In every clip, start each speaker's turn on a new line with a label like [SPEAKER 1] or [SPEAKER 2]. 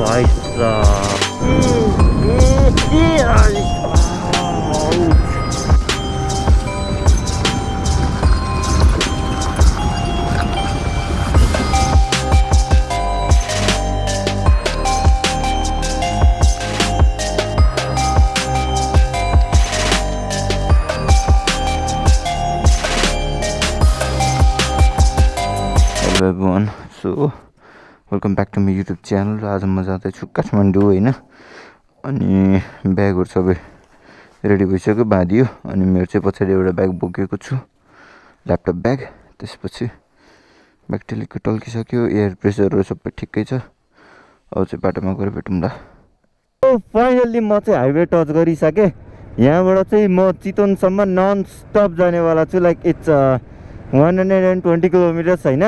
[SPEAKER 1] भाइ Hello everyone, so welcome back to my YouTube channel. आज म जाँदैछु काठमाडौँ होइन, अनि ब्यागहरू सबै रेडी भइसक्यो, बाँधियो, अनि मेरो चाहिँ पछाडि एउटा ब्याग बोकेको छु, ल्यापटप ब्याग। त्यसपछि ब्याग टेलिको टल्किसक्यो, एयर प्रेसरहरू सबै ठिकै छ। अब चाहिँ बाटोमा गएर भेटौँला। फाइनल्ली म चाहिँ हाइवे टच गरिसकेँ। यहाँबाट चाहिँ म चितवनसम्म नन स्टप जानेवाला छु, लाइक इट्स 120 किलोमिटर्स होइन।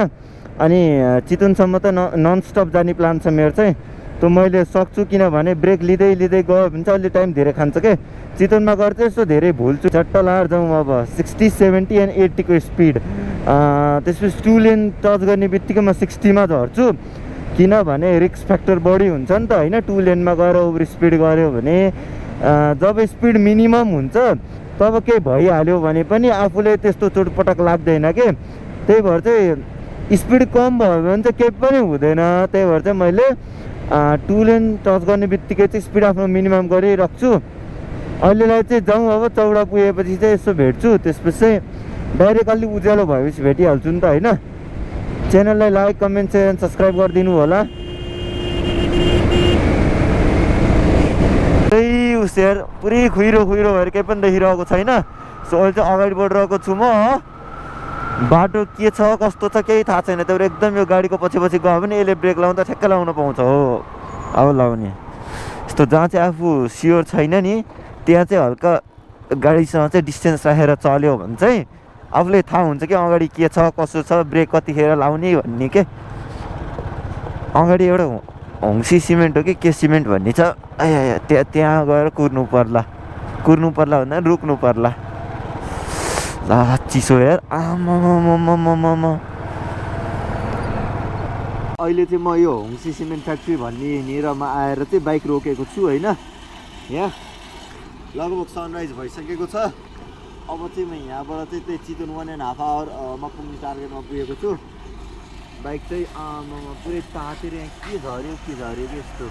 [SPEAKER 1] अनि चितवनसम्म त नन स्टप जाने प्लान छ मेरो चाहिँ। त मैले सक्छु, किनभने ब्रेक लिँदै लिँदै गयो भने चाहिँ अलि टाइम धेरै खान्छ के। चितवनमा गएर चाहिँ यस्तो धेरै भुल्छु। झट्ट लाएर जाउँ अब 60, 70 एन्ड 80 को स्पिड। त्यसपछि 2 लेन टच गर्ने बित्तिकै म 60 मा झर्छु, किनभने रिस्क फ्याक्टर बढी हुन्छ नि त होइन। 2 लेनमा गएर ओभर स्पिड गऱ्यो भने जब स्पिड मिनिमम हुन्छ तब केही भइहाल्यो भने पनि आफूले त्यस्तो चोटपटक लाग्दैन के। त्यही भएर चाहिँ स्पिड कम भयो भने चाहिँ केही पनि हुँदैन। त्यही भएर चाहिँ मैले 2 लेन टच गर्ने बित्तिकै चाहिँ स्पिड आफ्नो मिनिमम गरिराख्छु। अहिलेलाई चाहिँ जाउँ, अब चौडा पुगेपछि चाहिँ यसो भेट्छु। त्यसपछि चाहिँ डाइरेक्ट अलि उज्यालो भएपछि भेटिहाल्छु नि त होइन। च्यानललाई like, comment, share and subscribe गरिदिनु होला। त्यही उस यार, पुरै खुइरो खुइरो भएर केही पनि देखिरहेको छैन। सो अहिले चाहिँ अगाडि बढिरहेको छु म। बाटो के छ कस्तो छ केही थाहा छैन। त्यही भएर एकदम यो गाडीको पछि पछि गयो भने यसले ब्रेक लाउँदा ठ्याक्कै लाउन पाउँछ। हो अब लाउने यस्तो जहाँ चाहिँ आफू स्योर छैन नि, त्यहाँ चाहिँ हल्का गाडीसँग चाहिँ डिस्टेन्स राखेर चल्यो भने चाहिँ आफूले थाहा हुन्छ कि अगाडि के छ कसो छ, ब्रेक कतिखेर लाउने भन्ने के। अगाडि एउटा होङ्सी सिमेन्ट हो कि के सिमेन्ट भन्ने छ, त्यहाँ गएर कुर्नु पर्ला भन्दा रुक्नु पर्ला। ला चिसो यार, आमामामामामामा। अहिले चाहिँ म यो होङ्सी सिमेन्ट फ्याक्ट्री भन्ने निरमा आएर चाहिँ बाइक रोकेको छु होइन। यहाँ लगभग सनराइज भइसकेको छ। अब चाहिँ म यहाँबाट चाहिँ त्यही चितवन 1.5 आवरमा पुग्ने टार्गेटमा पुगेको छु। बाइक चाहिँ पुरै तातेर यहाँ के झऱ्यो कि यस्तो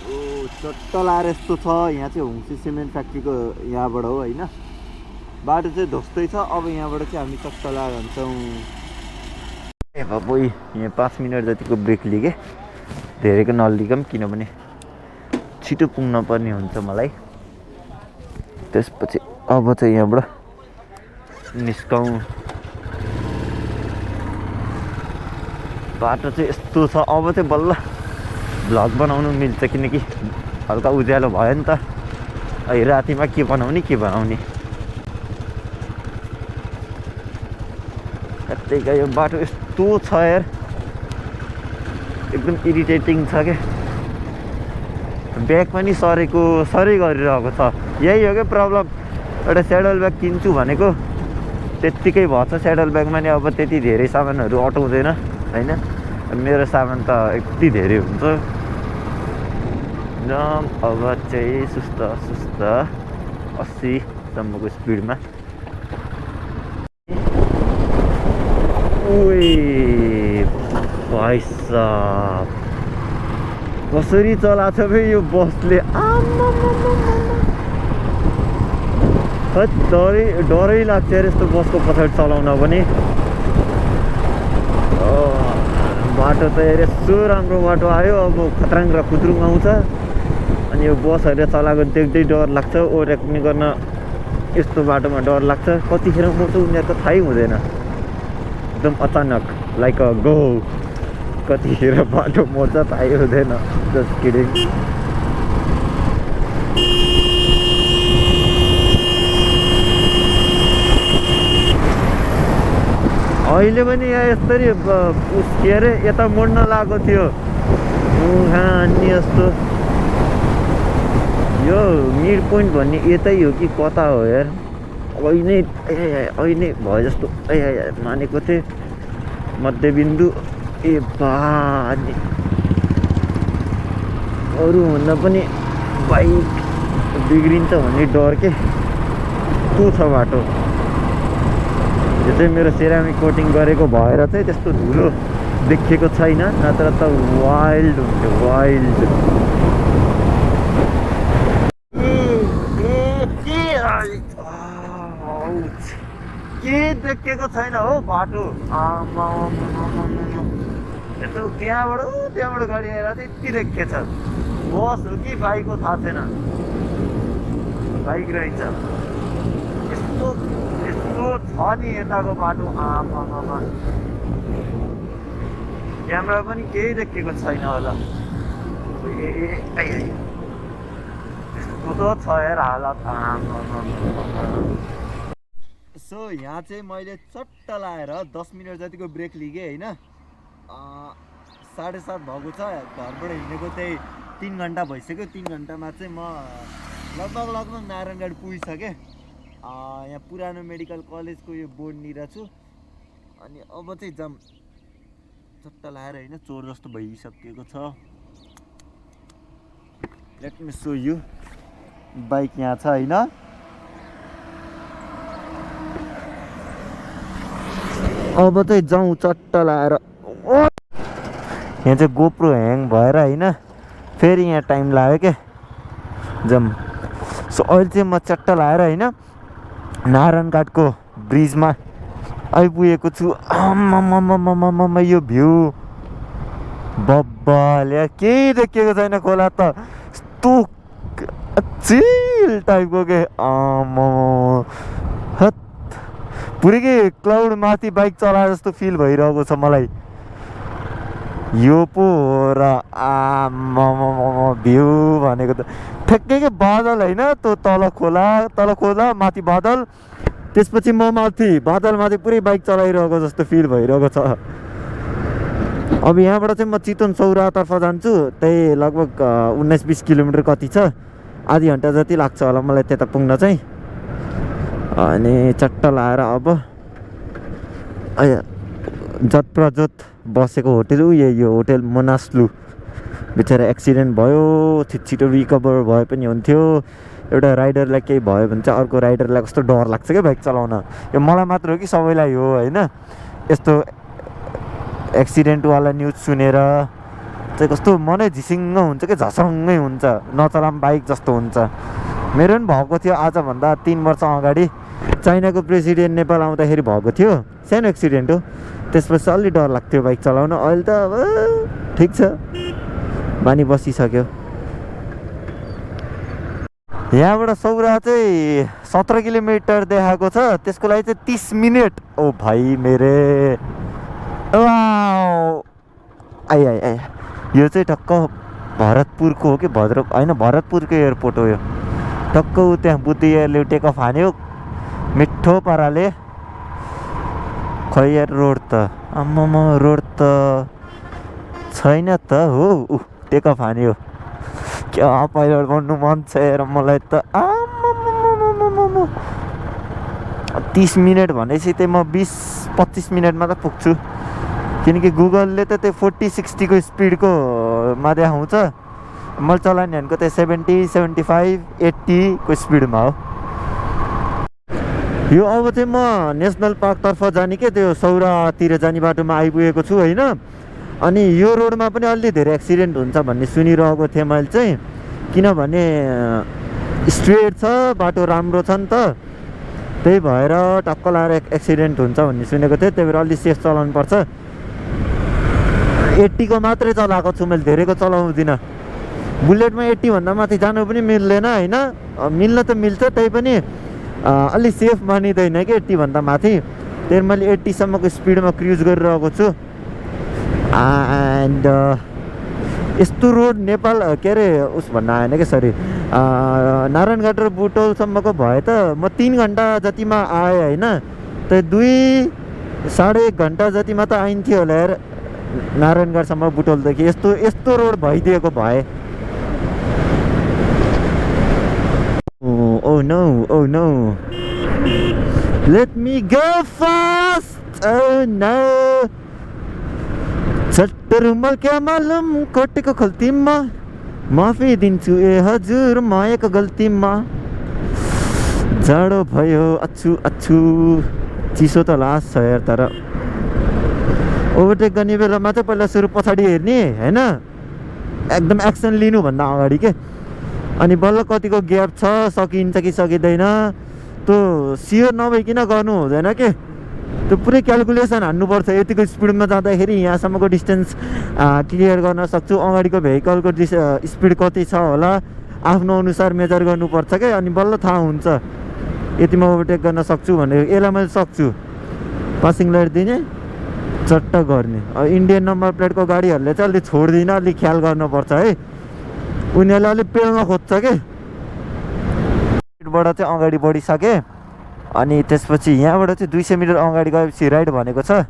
[SPEAKER 1] ओ चट्ट लाएर यस्तो छ। यहाँ चाहिँ होङ्सी सिमेन्ट फ्याक्ट्रीको यहाँबाट हो होइन। बाटो चाहिँ ध्वस्तै छ। अब यहाँबाट चाहिँ हामी चट्ट लाएर जान्छौँ। ए बाबु, यहाँ 5 मिनट जतिको ब्रेक लिएँ, धेरैको नलिकम, किनभने छिटो पुग्न पर्ने हुन्छ मलाई। त्यसपछि अब चाहिँ यहाँबाट निस्कौँ। बाटो चाहिँ यस्तो छ। अब चाहिँ बल्ल भ्लग बनाउनु मिल्छ, किनकि हल्का उज्यालो भयो नि त। अहिले रातिमा के बनाउने त्यही यो बाटो यस्तो छ यार, एकदम इरिटेटिङ छ क्या। ब्याग पनि सरै गरिरहेको छ। यही हो क्या प्रब्लम। एउटा स्याडल ब्याग किन्छु भनेको त्यत्तिकै भएछ। स्याडल ब्यागमा नि अब त्यति धेरै सामानहरू अटाउँदैन होइन। मेरो सामान त यति धेरै हुन्छ। अब चाहिँ सुस्त 80 सम्मको स्पिडमा। भाइ साहब कसरी चलाएको छ फेरि यो बसले, डरै लाग्छ यस्तो बसको पछाडि चलाउन पनि। बाटो त यस्तो राम्रो बाटो आयो, अब खतराङ र खुद्रुङ आउँछ। अनि यो बसहरूले चलाएको देख्दै डर लाग्छ। ओभरटेकिङ गर्न यस्तो बाटोमा डर लाग्छ। कतिखेर मोटो उनीहरूको थाहै हुँदैन, एकदम अचानक लाइक अ गो। कतिखेर बाटो मोर्छ थाहै हुँदैन। Just kidding. अहिले पनि यहाँ यसरी के अरे यता मोड्न लागेको थियो अनि यस्तो। यो मिड पोइन्ट भन्ने यतै हो कि कता हो यार। अहिले भयो जस्तो मानेको थिएँ। मध्यबिन्दु ए बा अरूभन्दा पनि बाइक बिग्रिन्छ भन्ने डर के त्यो छ बाटो। यो चाहिँ मेरो सेरामिक कोटिङ गरेको भएर चाहिँ त्यस्तो धुलो देखिएको छैन, नत्र त वाइल्ड हुन्थ्यो, वाइल्ड। के देखेको छैन हो बाटो। यस्तो त्यहाँबाट गाडी आएर चाहिँ यति देखेछ। बस हो कि बाइक हो थाहा छैन, बाइक रहेछ। यस्तो छ नि यताको बाटो। क्यामेरा पनि केही देखेको छैन होला। यस्तो छ यार हालत। सो यहाँ चाहिँ मैले चट्ट लाएर 10 मिनट जतिको ब्रेक लिएँ होइन। 7:30 भएको छ, घरबाट हिँडेको चाहिँ 3 घन्टा भइसक्यो। 3 घन्टामा चाहिँ म लगभग नारायणगढ पुगिसकेँ। यहाँ पुरानो मेडिकल कलेजको यो बोर्डनिर छु। अनि अब चाहिँ जाम चट्ट लाएर होइन चोर जस्तो भइसकेको छ। Let me so you. Bike यहाँ छ होइन। अब चाहिँ जाउँ चट्ट लाएर। यहाँ चाहिँ गोप्रो ह्याङ भएर होइन फेरि यहाँ टाइम लाग्यो क्या जम। सो अहिले चाहिँ म चट्ट लाएर होइन नारायणघाटको ब्रिजमा आइपुगेको छु। आम्मामामामामा यो भ्यू बब्बाले केही देखेको छैन। खोला त यस्तो चिल टाइपको के पुरै के क्लाउड माथि बाइक चलाए जस्तो फिल भइरहेको छ मलाई। यो पो र भ्यू भनेको त ठ्याक्कै के बादल होइन। त्यो तल खोला माथि बादल, त्यसपछि म माथि बादल माथि पुरै बाइक चलाइरहेको जस्तो फिल भइरहेको छ। अब यहाँबाट चाहिँ म चितवन सौरातर्फ जान्छु। त्यही लगभग 19-20 किलोमिटर कति छ, आधी घन्टा जति लाग्छ होला मलाई त्यता पुग्न चाहिँ। अनि चट्ट लाएर अब जतप्रजत बसेको होटेल यो होटेल मोनास्लु बिचरा एक्सिडेन्ट भयो। छिटो रिकभर भए पनि हुन्थ्यो। एउटा राइडरलाई केही भयो भने चाहिँ अर्को राइडरलाई कस्तो डर लाग्छ क्या बाइक चलाउन। यो मलाई मात्र हो कि सबैलाई हो होइन। यस्तो एक्सिडेन्टवाला न्युज सुनेर चाहिँ कस्तो मनै झिसिङ्ग हुन्छ कि झसङ्गै हुन्छ, नचलाम बाइक जस्तो हुन्छ। मेरो पनि भएको थियो आजभन्दा 3 वर्ष अगाडि। चाइनाको प्रेसिडेन्ट नेपाल आउँदाखेरि भएको थियो, सानो एक्सिडेन्ट हो। त्यसपछि अलि डर लाग्थ्यो बाइक चलाउन। अहिले त अब ठिक छ, बानी बसिसक्यो। यहाँबाट सौरा चाहिँ 17 किलोमिटर देखाएको छ, त्यसको लागि चाहिँ 30 मिनट। ओ भाइ मेरे आइ यो चाहिँ टक्क भरतपुरको हो कि होइन भरतपुरको एयरपोर्ट हो यो। टक्क त्यहाँ बुद्धि एयरले टेक अफ हान्यो मिठो पाराले। खै यार रोड त आम्मामा रोड त छैन त हो। टेक अफ हान्यो। क्या पाइलट बन्नु मन छ यार मलाई त। 30 मिनट भनेपछि चाहिँ म 20-25 मिनटमा त पुग्छु, किनकि गुगलले त त्यो 40-60 को स्पिडको मा देखाउँछ। मैले चलाउने भनेको त्यो 70, 75, 80 को स्पिडमा हो। यो अब चाहिँ म नेसनल पार्कतर्फ जाने के त्यो सौरातिर जाने बाटोमा आइपुगेको छु होइन। अनि यो रोडमा पनि अलि धेरै एक्सिडेन्ट हुन्छ भन्ने सुनिरहेको थिएँ मैले चाहिँ, किनभने स्ट्रेट छ बाटो, राम्रो छ नि त। त्यही भएर टक्क लाएर एक्सिडेन्ट हुन्छ भन्ने सुनेको थिएँ। त्यही भएर अलि सेफ चलाउनु पर्छ। 80 को मात्रै चलाएको छु मैले, धेरैको चलाउँदिनँ। बुलेटमा 80 भन्दा माथि जानु पनि मिल्दैन होइन। मिल्न त मिल्छ, त्यही पनि अलि सेफ मानिँदैन कि 80 भन्दा माथि। त्यही मैले 80 सम्मको स्पिडमा क्रुज गरिरहेको छु। एन्ड यस्तो रोड नेपाल के अरे उस भन्न आएन कि सरी नारायणघाट र बुटोलसम्मको भए त म 3 घन्टा जतिमा आएँ होइन। त्यो 2-1.5 घन्टा जतिमा त आइन्थ्यो होला यार नारायणघाटसम्म बुटोलदेखि। यस्तो रोड भइदिएको भए। Oh no, let me go fast. Oh no, चट्ट रुमाल क्या मालूम कोटेको खल्तीमा माफी दिन्छु ए हजुर म एक गल्तीमा जाडो भयो अच्छु अच्छु चिसो त लास्ट छ यार तर ओभरटेक गर्ने बेलामा चाहिँ पहिला सुरु पछाडि हेर्ने होइन एकदम एक्सन लिनुभन्दा अगाडि के अनि बल्ल कतिको ग्याप छ सकिन्छ कि सकिँदैन त्यो सियर नभइकन गर्नु हुँदैन के त्यो पुरै क्यालकुलेसन हान्नुपर्छ यतिको स्पिडमा जाँदाखेरि यहाँसम्मको डिस्टेन्स क्लियर गर्न सक्छु अगाडिको भेहिकलको स्पिड कति छ होला आफ्नो अनुसार मेजर गर्नुपर्छ क्या अनि बल्ल थाहा हुन्छ यतिमा ओभरटेक गर्न सक्छु भनेर यसलाई मैले सक्छु पासिङ लाइट दिने चट्ट गर्ने अब इन्डियन नम्बर प्लेटको गाडीहरूले चाहिँ अलिक छोड्दिनँ अलिक ख्याल गर्नुपर्छ है उनीहरूले अलिक पेल्न खोज्छ के बाट चाहिँ अगाडि बढिसकेँ अनि त्यसपछि यहाँबाट चाहिँ 200 मिटर अगाडि गएपछि राइट भनेको छ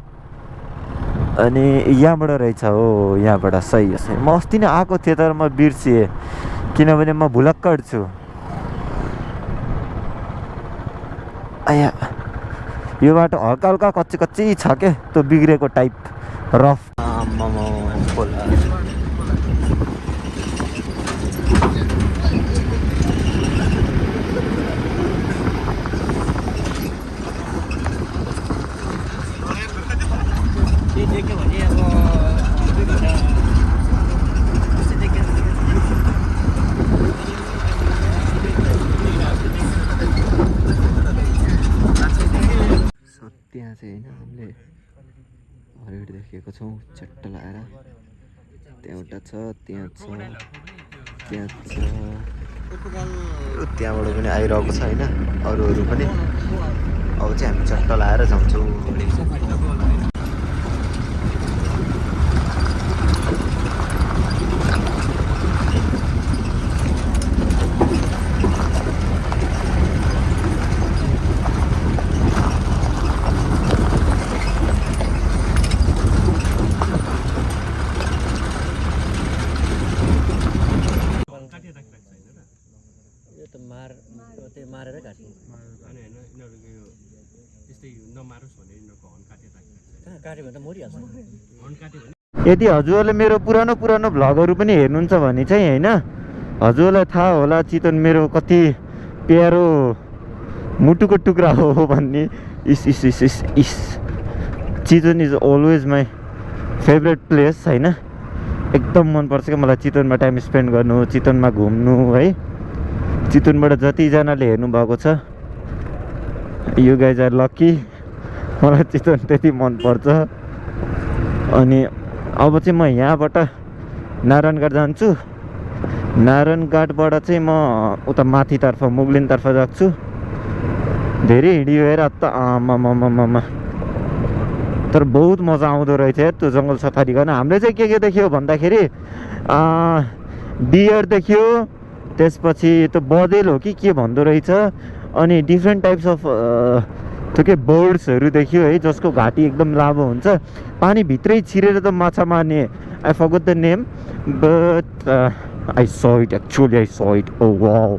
[SPEAKER 1] अनि यहाँबाट रहेछ हो यहाँबाट सही हो सही म अस्ति नै आएको थिएँ तर म बिर्सिएँ किनभने म भुलक्कड छु आया यो बाटो हल्का हल्का कच्ची कच्ची छ के त्यो बिग्रेको टाइप रफ त्यहाँ चाहिँ होइन हामीले हरेड देखेको छौँ चट्ट लगाएर त्यहाँ एउटा छ त्यहाँ छ त्यहाँ छ त्यहाँबाट पनि आइरहेको छ होइन अरूहरू पनि अब चाहिँ हामी चट्ट लगाएर जान्छौँ मारेर काट्नु यदि हजुरहरूले मेरो पुरानो भ्लगहरू पनि हेर्नुहुन्छ भने चाहिँ होइन हजुरलाई थाहा होला चितवन मेरो कति प्यारो मुटुको टुक्रा हो भन्ने इस Chitwan is always my favourite place होइन एकदम मनपर्छ क्या मलाई चितवनमा टाइम स्पेन्ड गर्नु चितवनमा घुम्नु है चितवनबाट जतिजनाले हेर्नुभएको छ यो गाइज आर लक्की मलाई चितवन त्यति मनपर्छ अनि अब चाहिँ म यहाँबाट नारायणघाट जान्छु नारायणघाटबाट चाहिँ म उता माथितर्फ मुगलिनतर्फ जान्छु धेरै हिँडियो हेर त आमा तर बहुत मजा आउँदो रहेछ त्यो जङ्गल सफारी गर्न हामीले चाहिँ के देख्यो भन्दाखेरि डियर देख्यो त्यसपछि त्यो बँदेल हो कि के भन्दो रहेछ अनि डिफ्रेन्ट टाइप्स अफ त्यो के बर्ड्सहरू देख्यो है जसको घाँटी एकदम लामो हुन्छ पानीभित्रै छिरेर त माछा मार्ने I forgot the name but I saw it actually I saw it oh wow